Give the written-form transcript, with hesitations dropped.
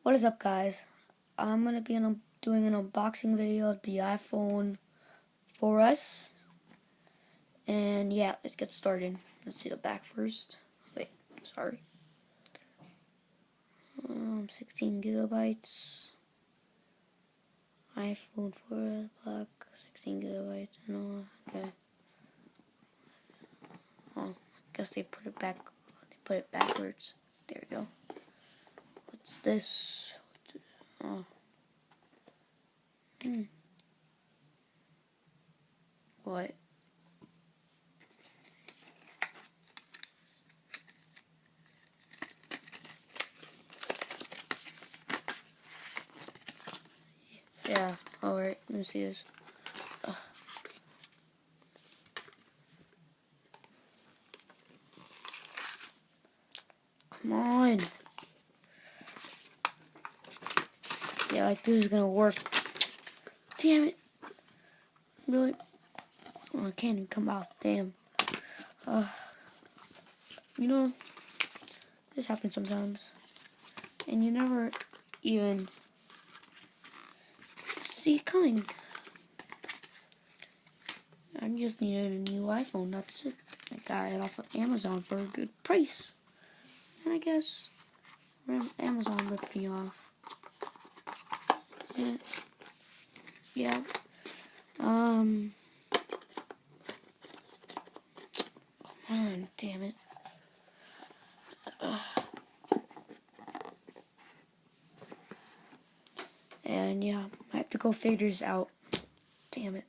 What is up, guys? I'm gonna be doing an unboxing video of the iPhone 4S, and yeah, let's get started. Let's see the back first. Wait, sorry. 16 gigabytes. iPhone 4S Black, 16 gigabytes. No, okay. Oh, I guess they put it back. They put it backwards. There we go. What's this? Oh. What? Yeah, alright, let me see this. Come on. Yeah, like this is gonna work. Damn it. Really? Oh, I can't even come off. Damn. You know, this happens sometimes. And you never even see it coming. I just needed a new iPhone, that's it. I got it off of Amazon for a good price. And I guess Amazon ripped me off. Yeah. Come on, damn it. And yeah, I have to go figure this out. Damn it.